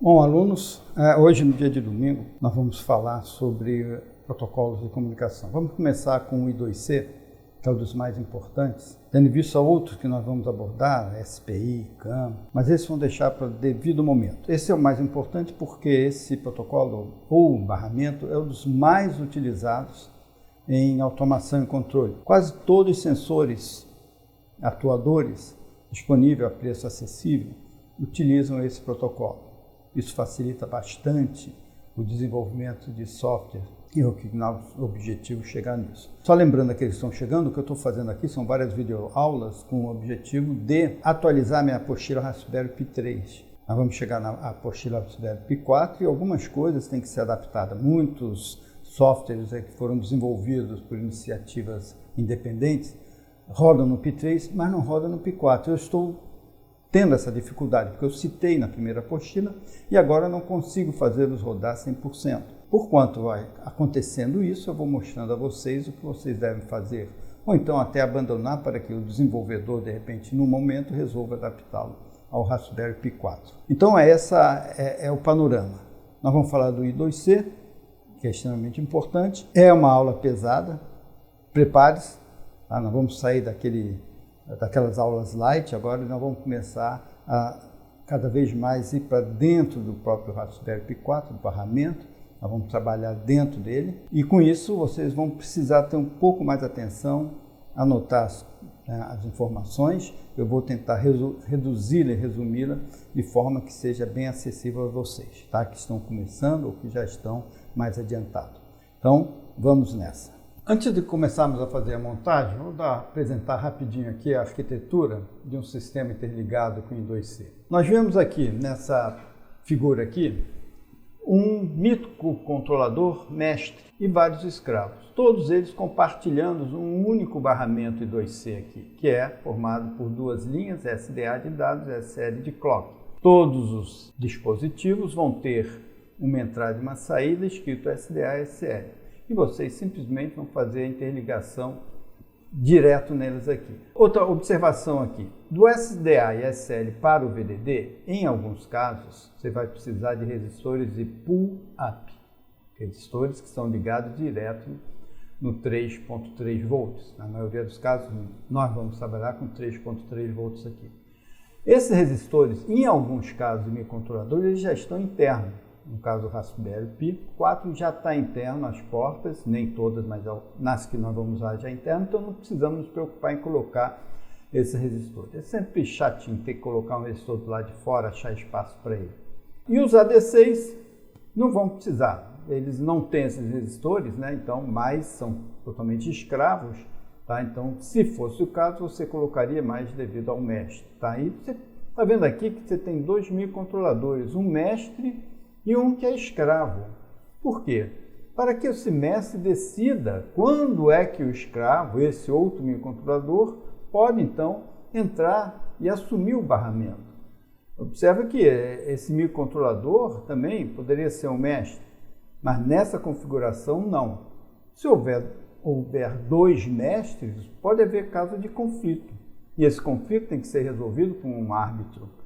Bom, alunos, hoje no dia de domingo nós vamos falar sobre protocolos de comunicação. Vamos começar com o I2C, que é um dos mais importantes, tendo em vista outros que nós vamos abordar, SPI, CAM, mas esses vão deixar para o devido momento. Esse é o mais importante porque esse protocolo ou barramento é um dos mais utilizados em automação e controle. Quase todos os sensores atuadores disponíveis a preço acessível utilizam esse protocolo. Isso facilita bastante o desenvolvimento de software e o que nosso objetivo é chegar nisso. Só lembrando aqueles que estão chegando, o que eu estou fazendo aqui são várias videoaulas com o objetivo de atualizar minha apostila Raspberry Pi 3. Nós vamos chegar na apostila Raspberry Pi 4 e algumas coisas têm que ser adaptadas. Muitos softwares que foram desenvolvidos por iniciativas independentes rodam no Pi 3, mas não rodam no Pi 4. Eu estou tendo essa dificuldade, porque eu citei na primeira apostila e agora não consigo fazê-los rodar 100%. Por quanto vai acontecendo isso, eu vou mostrando a vocês o que vocês devem fazer, ou então até abandonar para que o desenvolvedor, de repente, no momento, resolva adaptá-lo ao Raspberry Pi 4. Então, é o panorama. Nós vamos falar do I2C, que é extremamente importante. É uma aula pesada, prepare-se, tá? Nós vamos sair daquelas aulas light, agora nós vamos começar a cada vez mais ir para dentro do próprio Raspberry Pi 4, do barramento, nós vamos trabalhar dentro dele e com isso vocês vão precisar ter um pouco mais de atenção, anotar as informações, eu vou tentar reduzi-la e resumi-la de forma que seja bem acessível a vocês, tá? Que estão começando ou que já estão mais adiantados. Então, vamos nessa. Antes de começarmos a fazer a montagem, vou apresentar rapidinho aqui a arquitetura de um sistema interligado com o I2C. Nós vemos aqui, nessa figura aqui, um microcontrolador mestre e vários escravos, todos eles compartilhando um único barramento I2C aqui, que é formado por duas linhas, SDA de dados e SL de clock. Todos os dispositivos vão ter uma entrada e uma saída escrito SDA e SL. E vocês simplesmente vão fazer a interligação direto neles aqui. Outra observação aqui, do SDA e SL para o VDD, em alguns casos, você vai precisar de resistores de pull-up, resistores que são ligados direto no 3.3 volts. Na maioria dos casos, nós vamos trabalhar com 3.3 volts aqui. Esses resistores, em alguns casos de microcontroladores, eles já estão internos. No caso do Raspberry Pi 4 já está interno as portas, nem todas, mas nas que nós vamos usar já é interno, então não precisamos nos preocupar em colocar esse resistor. É sempre chatinho ter que colocar um resistor do lado de fora, achar espaço para ele. E os AD6 não vão precisar, eles não têm esses resistores, né? Então, mas são totalmente escravos, tá? Então, se fosse o caso, você colocaria mais devido ao mestre, tá? E você está vendo aqui que você tem dois microcontroladores, um mestre e um que é escravo. Por quê? Para que esse mestre decida quando é que o escravo, esse outro microcontrolador, pode então entrar e assumir o barramento. Observa que esse microcontrolador também poderia ser um mestre, mas nessa configuração não. Se houver dois mestres, pode haver caso de conflito. E esse conflito tem que ser resolvido com um árbitro.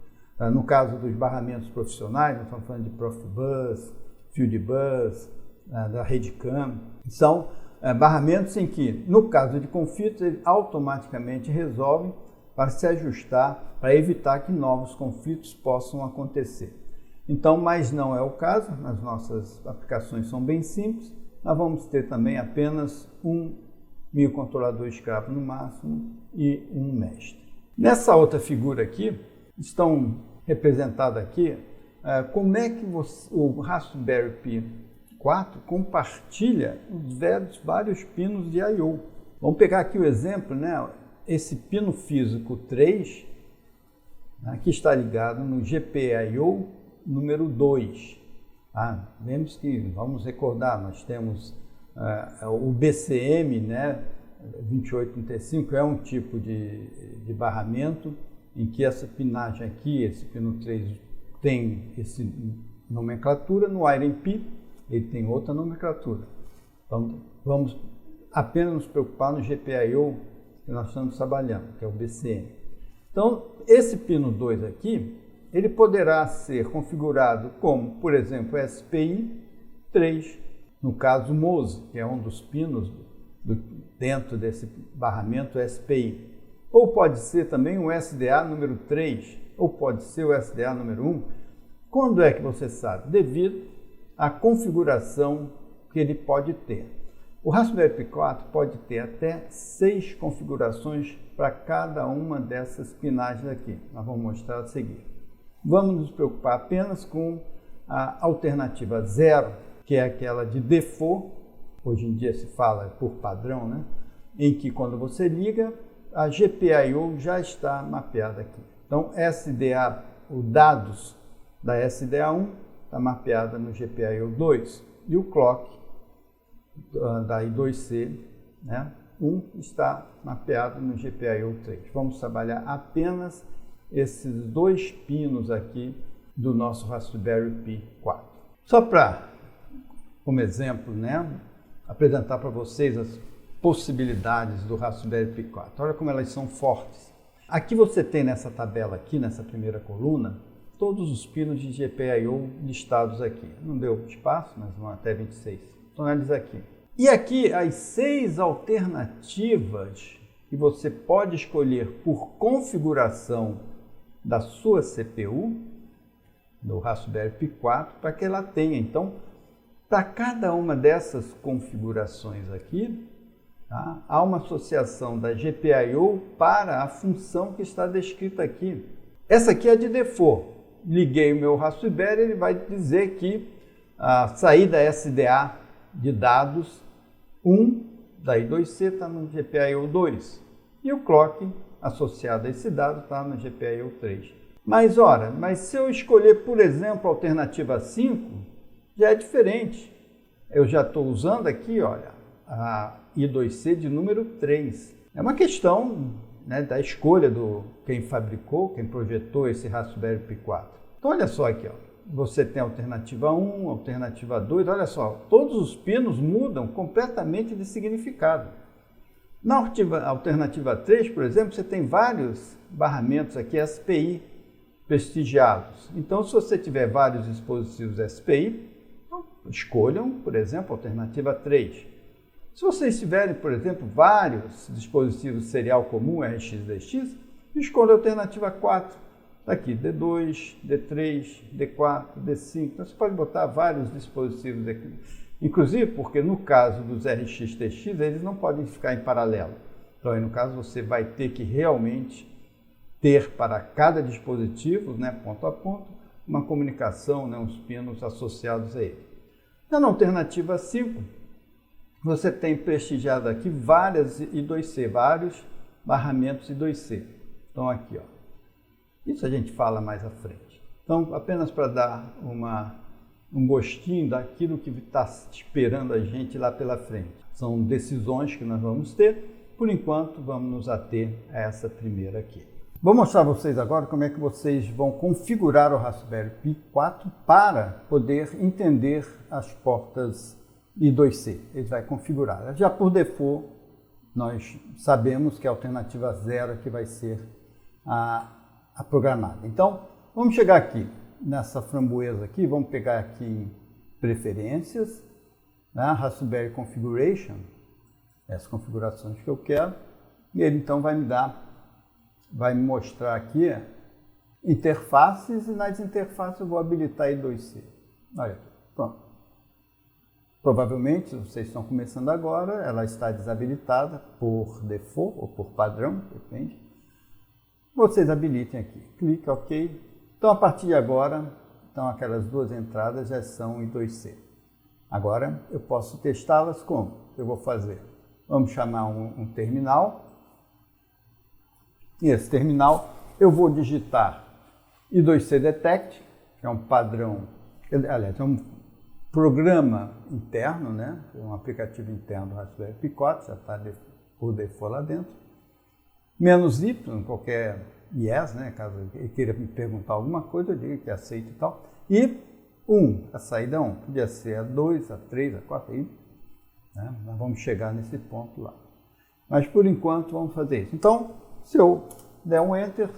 No caso dos barramentos profissionais, nós estamos falando de Profibus, Fieldbus, da RedCam, são barramentos em que, no caso de conflitos, ele automaticamente resolve para se ajustar, para evitar que novos conflitos possam acontecer. Então, mas não é o caso, as nossas aplicações são bem simples, nós vamos ter também apenas um microcontrolador escravo no máximo e um mestre. Nessa outra figura aqui, estão representados aqui como é que o Raspberry Pi 4 compartilha os vários pinos de I/O. Vamos pegar aqui o exemplo, né? Esse pino físico 3, aqui está ligado no GPIO número 2. Lembre-se que, vamos recordar, nós temos o BCM, né? 2835 é um tipo de barramento em que essa pinagem aqui, esse pino 3, tem essa nomenclatura. No Iron Pi, ele tem outra nomenclatura. Então, vamos apenas nos preocupar no GPIO que nós estamos trabalhando, que é o BCM. Então, esse pino 2 aqui, ele poderá ser configurado como, por exemplo, SPI 3, no caso MOSE, que é um dos pinos dentro desse barramento SPI. Ou pode ser também o SDA número 3, ou pode ser o SDA número 1. Quando é que você sabe? Devido à configuração que ele pode ter. O Raspberry Pi 4 pode ter até 6 configurações para cada uma dessas pinagens aqui. Nós vamos mostrar a seguir. Vamos nos preocupar apenas com a alternativa 0, que é aquela de default, hoje em dia se fala por padrão, né? Em que quando você liga, a GPIO já está mapeada aqui. Então, SDA, os dados da SDA1 está mapeada no GPIO 2 e o clock da I2C, né, 1 está mapeado no GPIO 3. Vamos trabalhar apenas esses 2 pinos aqui do nosso Raspberry Pi 4. Só para, como exemplo, né, apresentar para vocês as possibilidades do Raspberry Pi 4. Olha como elas são fortes. Aqui você tem nessa tabela aqui, nessa primeira coluna, todos os pinos de GPIO listados aqui. Não deu espaço, mas vão até 26. Estão eles aqui. E aqui as 6 alternativas que você pode escolher por configuração da sua CPU, do Raspberry Pi 4, para que ela tenha. Então, para cada uma dessas configurações aqui, tá, há uma associação da GPIO para a função que está descrita aqui. Essa aqui é de default. Liguei o meu Raspberry, ele vai dizer que a saída SDA de dados 1 da I2C está no GPIO 2 e o clock associado a esse dado está no GPIO 3. Mas se eu escolher, por exemplo, a alternativa 5, já é diferente. Eu já estou usando aqui, olha, a I2C de número 3. É uma questão, né, da escolha do quem fabricou, quem projetou esse Raspberry Pi 4. Então, olha só aqui, ó. Você tem a alternativa 1, alternativa 2, olha só, todos os pinos mudam completamente de significado. Na alternativa 3, por exemplo, você tem vários barramentos aqui SPI prestigiados. Então, se você tiver vários dispositivos SPI, escolham, por exemplo, a alternativa 3. Se vocês tiverem, por exemplo, vários dispositivos serial comum RxDX, escolha a alternativa 4. Aqui, D2, D3, D4, D5. Então, você pode botar vários dispositivos aqui. Inclusive, porque no caso dos RxTX, eles não podem ficar em paralelo. Então, aí, no caso, você vai ter que realmente ter para cada dispositivo, né, ponto a ponto, uma comunicação, né, uns pinos associados a ele. Então, na alternativa 5, você tem prestigiado aqui várias I2C, vários barramentos I2C. Então, aqui, ó. Isso a gente fala mais à frente. Então, apenas para dar um gostinho daquilo que está esperando a gente lá pela frente. São decisões que nós vamos ter. Por enquanto, vamos nos ater a essa primeira aqui. Vou mostrar a vocês agora como é que vocês vão configurar o Raspberry Pi 4 para poder entender as portas I2C. Ele vai configurar. Já por default, nós sabemos que a alternativa 0 que vai ser a programada. Então, vamos chegar aqui nessa framboesa aqui, vamos pegar aqui em preferências, né, Raspberry Configuration, as configurações que eu quero, e ele então vai me mostrar aqui interfaces, e nas interfaces eu vou habilitar I2C. Olha, pronto. Provavelmente, se vocês estão começando agora, ela está desabilitada por default ou por padrão, depende. Vocês habilitem aqui, clique OK. Então, a partir de agora, então, aquelas 2 entradas já são I2C. Agora, eu posso testá-las como? Eu vou fazer, vamos chamar um terminal. E esse terminal, eu vou digitar I2C Detect, que é um padrão, aliás, é um programa interno, né? Um aplicativo interno do Raspberry Pi 4, já está por default lá dentro. -Y, qualquer yes, né? Caso ele queira me perguntar alguma coisa, eu digo que aceito e tal. E 1, a saída 1, podia ser a 2, a 3, a 4, aí, né? Nós vamos chegar nesse ponto lá. Mas por enquanto vamos fazer isso. Então, se eu der um Enter,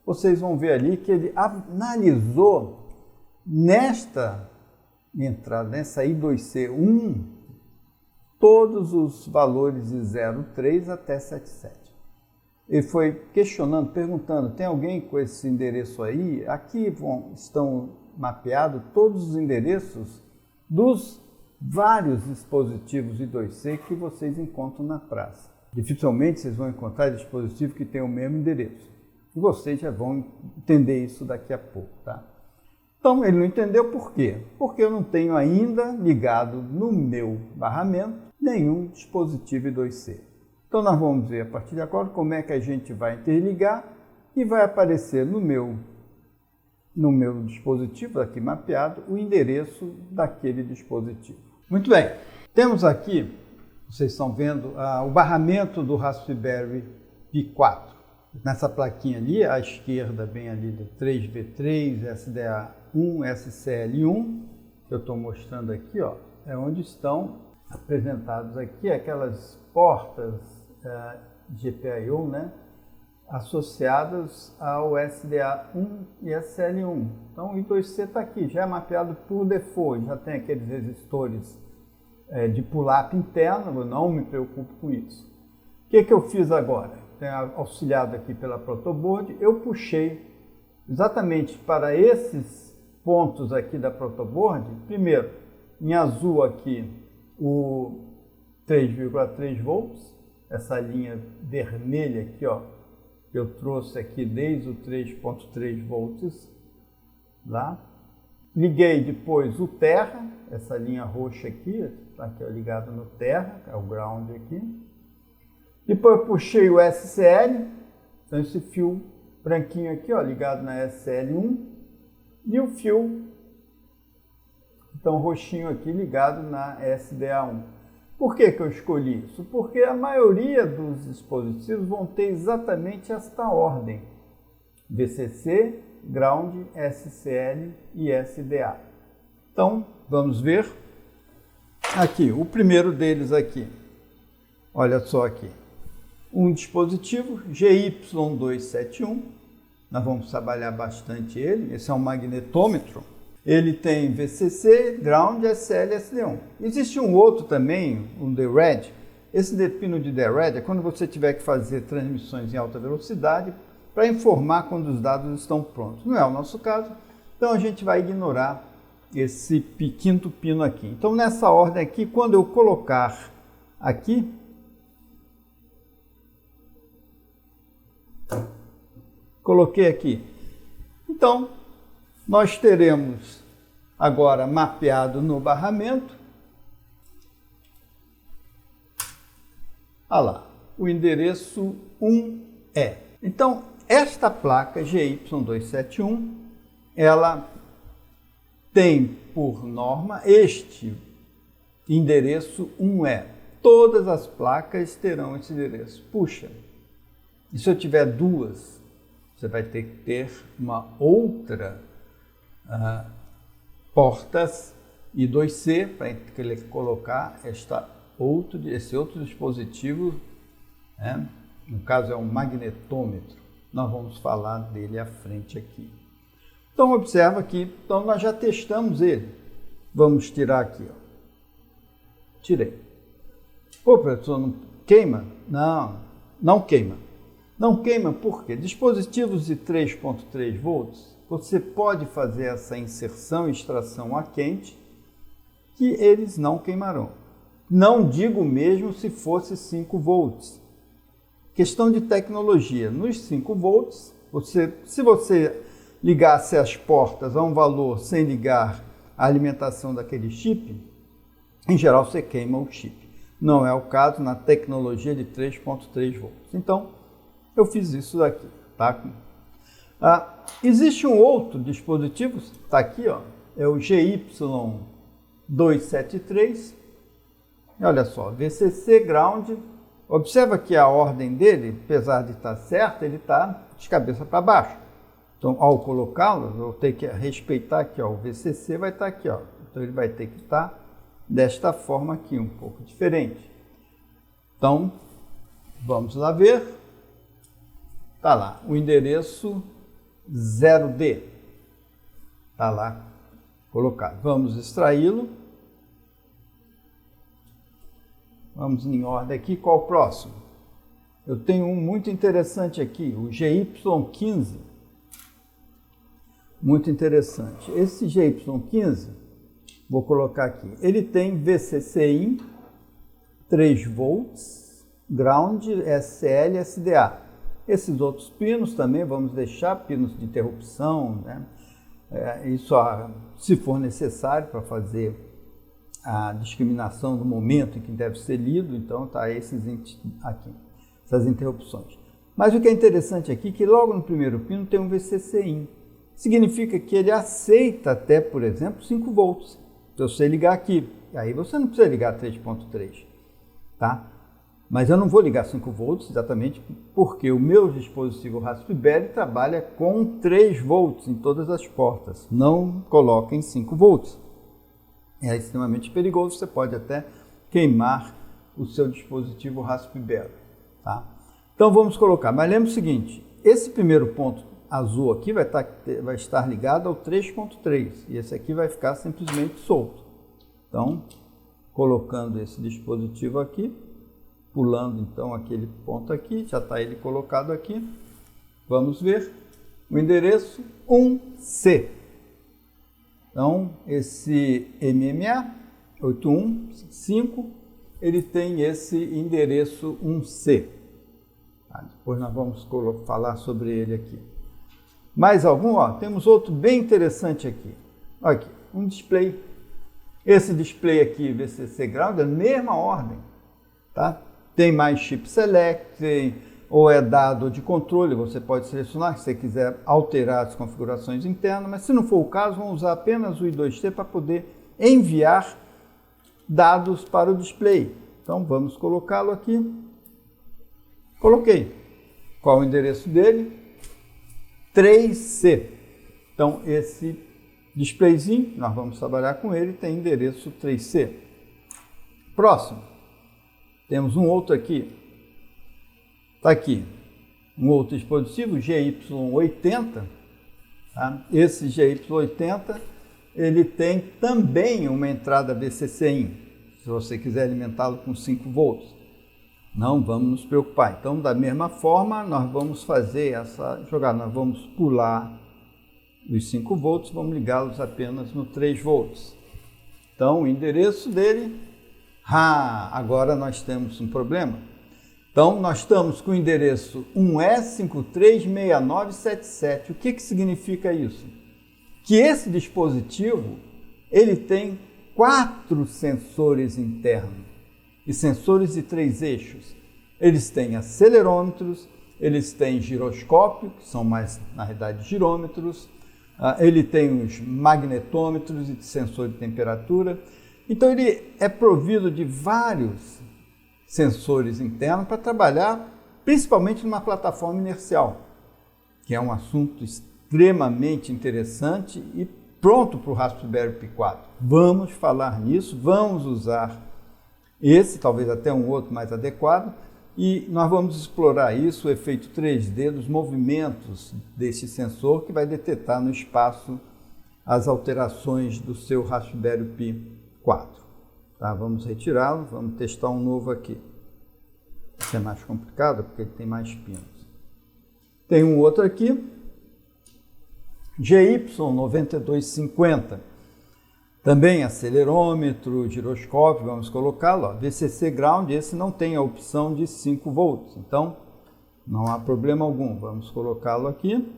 vocês vão ver ali que ele analisou nesta entrada, nessa I2C1, todos os valores de 0,3 até 77. Ele foi questionando, perguntando, tem alguém com esse endereço aí? Aqui estão mapeados todos os endereços dos vários dispositivos I2C que vocês encontram na praça. Dificilmente vocês vão encontrar dispositivo que tem o mesmo endereço. E vocês já vão entender isso daqui a pouco, tá? Então, ele não entendeu por quê? Porque eu não tenho ainda ligado no meu barramento nenhum dispositivo I2C. Então, nós vamos ver a partir de agora como é que a gente vai interligar e vai aparecer no meu dispositivo aqui mapeado o endereço daquele dispositivo. Muito bem, temos aqui, vocês estão vendo, o barramento do Raspberry Pi 4. Nessa plaquinha ali, à esquerda, bem ali do 3V3, SDA1, SCL1, que eu estou mostrando aqui, ó, é onde estão apresentados aqui aquelas portas GPIO, né, associadas ao SDA1 e SCL1. Então, o I2C está aqui, já é mapeado por default, já tem aqueles resistores de pull-up interno, eu não me preocupo com isso. O que eu fiz agora? Auxiliado aqui pela protoboard, eu puxei exatamente para esses pontos aqui da protoboard, primeiro, em azul aqui, o 3,3 volts, essa linha vermelha aqui, ó, eu trouxe aqui desde o 3,3 volts lá. Liguei depois o terra, essa linha roxa aqui, está aqui ligado no terra, é o ground aqui. Depois eu puxei o SCL, então esse fio branquinho aqui, ó, ligado na SCL1, e o fio, então roxinho aqui, ligado na SDA1. Por que eu escolhi isso? Porque a maioria dos dispositivos vão ter exatamente esta ordem: VCC, Ground, SCL e SDA. Então, vamos ver aqui, o primeiro deles aqui. Olha só aqui. Um dispositivo GY271, nós vamos trabalhar bastante ele, esse é um magnetômetro, ele tem VCC, Ground, SL e SD1. Existe um outro também, um DRAD, esse pino de DRAD é quando você tiver que fazer transmissões em alta velocidade para informar quando os dados estão prontos. Não é o nosso caso, então a gente vai ignorar esse quinto pino aqui. Então nessa ordem aqui, quando eu colocar aqui, coloquei aqui. Então, nós teremos agora mapeado no barramento, olha lá, o endereço 1E. Então, esta placa GY271, ela tem por norma este endereço 1E. Todas as placas terão esse endereço. Puxa, e se eu tiver duas, você vai ter que ter uma outra portas I2C para colocar esse outro dispositivo, né? No caso é um magnetômetro. Nós vamos falar dele à frente aqui. Então observa aqui, então nós já testamos ele. Vamos tirar aqui, ó. Tirei. Pô, professor, não queima? Não, não queima. Não queima por quê? Dispositivos de 3,3 volts, você pode fazer essa inserção e extração a quente, que eles não queimarão. Não digo mesmo se fosse 5 volts. Questão de tecnologia. Nos 5 volts, se você ligasse as portas a um valor sem ligar a alimentação daquele chip, em geral você queima o chip. Não é o caso na tecnologia de 3,3 volts. Então, eu fiz isso daqui, tá? Existe um outro dispositivo, está aqui, ó, é o GY273. Olha só, VCC Ground. Observa que a ordem dele, apesar de estar certa, ele está de cabeça para baixo. Então, ao colocá-lo, eu vou ter que respeitar aqui, ó, o VCC vai estar aqui, ó. Então, ele vai ter que estar desta forma aqui, um pouco diferente. Então, vamos lá ver. Está lá, o endereço 0D. Está lá colocado. Vamos extraí-lo. Vamos em ordem aqui. Qual o próximo? Eu tenho um muito interessante aqui, o GY15. Muito interessante. Esse GY15, vou colocar aqui, ele tem VCC-in, 3 volts, ground, SL, SDA. Esses outros pinos também vamos deixar, pinos de interrupção, né? Isso se for necessário para fazer a discriminação do momento em que deve ser lido, então tá esses aqui, essas interrupções. Mas o que é interessante aqui é que logo no primeiro pino tem um VCC-in. Significa que ele aceita até, por exemplo, 5 volts. Se você ligar aqui, aí você não precisa ligar 3.3, tá? Mas eu não vou ligar 5 volts exatamente porque o meu dispositivo Raspberry trabalha com 3 volts em todas as portas. Não coloquem 5 volts. É extremamente perigoso, você pode até queimar o seu dispositivo Raspberry, tá? Então vamos colocar, mas lembre o seguinte, esse primeiro ponto azul aqui vai estar ligado ao 3.3 e esse aqui vai ficar simplesmente solto. Então, colocando esse dispositivo aqui, pulando então aquele ponto aqui, já está ele colocado aqui. Vamos ver o endereço 1C. Então, esse MMA 815, ele tem esse endereço 1C. Depois nós vamos falar sobre ele aqui. Mais algum? Temos outro bem interessante aqui. Olha aqui, um display. Esse display aqui, VCC Ground, é a mesma ordem, tá? Tem mais chip select, ou é dado de controle, você pode selecionar se você quiser alterar as configurações internas, mas se não for o caso, vamos usar apenas o I2C para poder enviar dados para o display. Então vamos colocá-lo aqui. Coloquei. Qual o endereço dele? 3C. Então esse displayzinho, nós vamos trabalhar com ele, tem endereço 3C. Próximo. Temos um outro aqui. Está aqui. Um outro dispositivo, GY80. Tá? Esse GY80, ele tem também uma entrada VCC-in, se você quiser alimentá-lo com 5 volts. Não vamos nos preocupar. Então, da mesma forma, nós vamos fazer essa jogada. Nós vamos pular os 5 volts, vamos ligá-los apenas no 3 volts. Então, o endereço dele... agora nós temos um problema. Então, nós estamos com o endereço 1E536977. O que significa isso? Que esse dispositivo, ele tem 4 sensores internos e sensores de 3 eixos. Eles têm acelerômetros, eles têm giroscópio, que são mais, na realidade, girômetros, ele tem os magnetômetros e sensor de temperatura. Então, ele é provido de vários sensores internos para trabalhar principalmente numa plataforma inercial, que é um assunto extremamente interessante e pronto para o Raspberry Pi 4. Vamos falar nisso, vamos usar esse, talvez até um outro mais adequado, e nós vamos explorar isso, o efeito 3D dos movimentos desse sensor que vai detectar no espaço as alterações do seu Raspberry Pi 4. Tá, vamos retirá-lo, vamos testar um novo aqui. Esse é mais complicado porque ele tem mais pinos. Tem um outro aqui, GY9250. Também acelerômetro, giroscópio, vamos colocá-lo. VCC Ground, esse não tem a opção de 5 volts, então não há problema algum. Vamos colocá-lo aqui.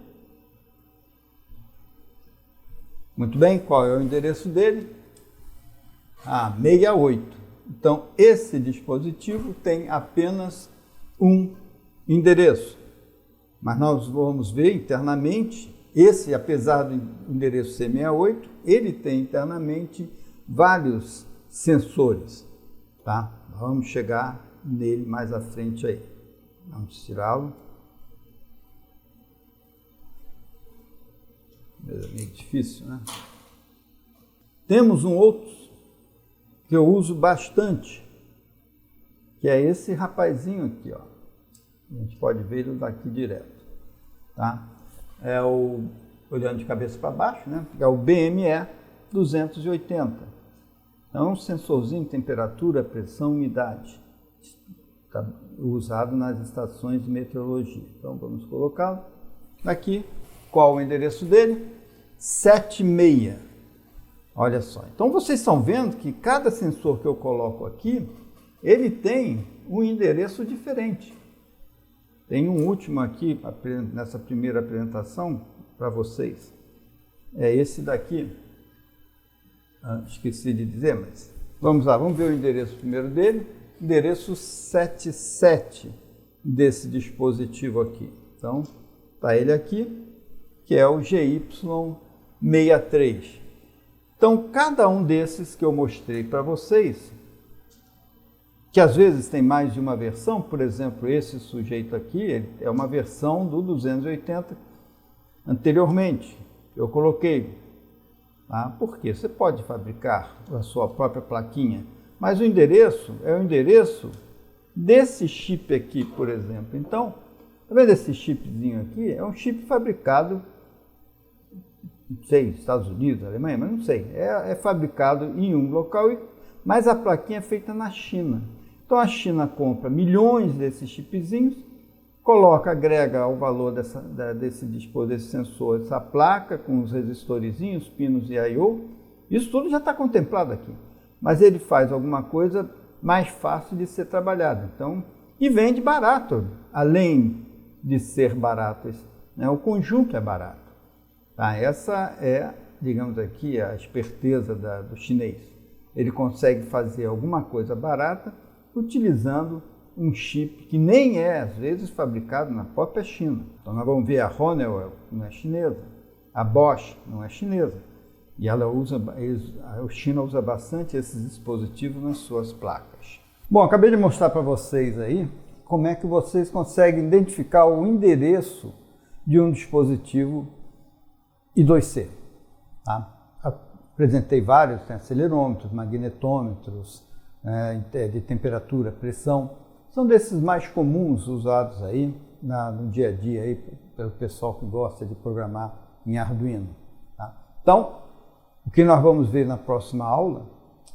Muito bem, qual é o endereço dele? 68. Então, esse dispositivo tem apenas um endereço. Mas nós vamos ver internamente, esse, apesar do endereço ser 68, ele tem internamente vários sensores. Tá? Vamos chegar nele mais à frente aí. Vamos tirá-lo. É meio difícil, né? Temos um outro que eu uso bastante, que é esse rapazinho aqui, ó. A gente pode ver ele daqui direto, tá? olhando de cabeça para baixo, né? É o BME 280. Então, é um sensorzinho de temperatura, pressão, umidade. Está usado nas estações de meteorologia. Então, vamos colocá-lo aqui. Qual o endereço dele? 76. Olha só. Então, vocês estão vendo que cada sensor que eu coloco aqui, ele tem um endereço diferente. Tem um último aqui, nessa primeira apresentação, para vocês. É esse daqui. Esqueci de dizer, mas vamos lá, vamos ver o endereço primeiro dele. Endereço 77 desse dispositivo aqui. Então, está ele aqui, que é o GY63. Então, cada um desses que eu mostrei para vocês, que às vezes tem mais de uma versão, por exemplo, esse sujeito aqui é uma versão do 280 anteriormente. Eu coloquei. Porque você pode fabricar a sua própria plaquinha, mas o endereço é o endereço desse chip aqui, por exemplo. Então, tá vendo esse chipzinho aqui? É um chip fabricado, não sei, Estados Unidos, Alemanha, mas não sei. É fabricado em um local, mas a plaquinha é feita na China. Então a China compra milhões desses chipzinhos, agrega ao valor desse sensor, essa placa com os resistorizinhos, pinos e I/O. Isso tudo já está contemplado aqui. Mas ele faz alguma coisa mais fácil de ser trabalhada. Então, e vende barato, além de ser barato, né? O conjunto é barato. Essa é, digamos aqui, a esperteza do chinês. Ele consegue fazer alguma coisa barata utilizando um chip que nem é, às vezes, fabricado na própria China. Então, nós vamos ver a Honeywell, não é chinesa, a Bosch não é chinesa, e a China usa bastante esses dispositivos nas suas placas. Bom, acabei de mostrar para vocês aí como é que vocês conseguem identificar o endereço de um dispositivo I2C. Apresentei vários, tem acelerômetros, magnetômetros, de temperatura, pressão. São desses mais comuns usados aí no dia a dia aí, pelo pessoal que gosta de programar em Arduino. Então, o que nós vamos ver na próxima aula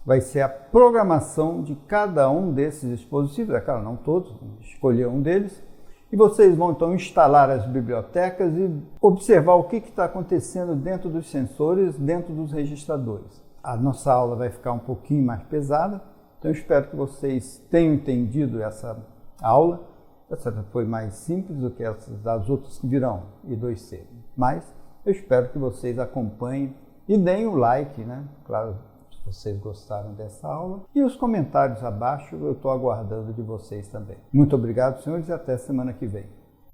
vai ser a programação de cada um desses dispositivos, é claro, não todos, escolher um deles, e vocês vão então instalar as bibliotecas e observar o que está acontecendo dentro dos sensores, dentro dos registradores. A nossa aula vai ficar um pouquinho mais pesada, então eu espero que vocês tenham entendido essa aula. Essa foi mais simples do que as outras que virão, I2C. Mas eu espero que vocês acompanhem e deem o like, né? Claro, se vocês gostaram dessa aula. E os comentários abaixo eu estou aguardando de vocês também. Muito obrigado, senhores, e até semana que vem.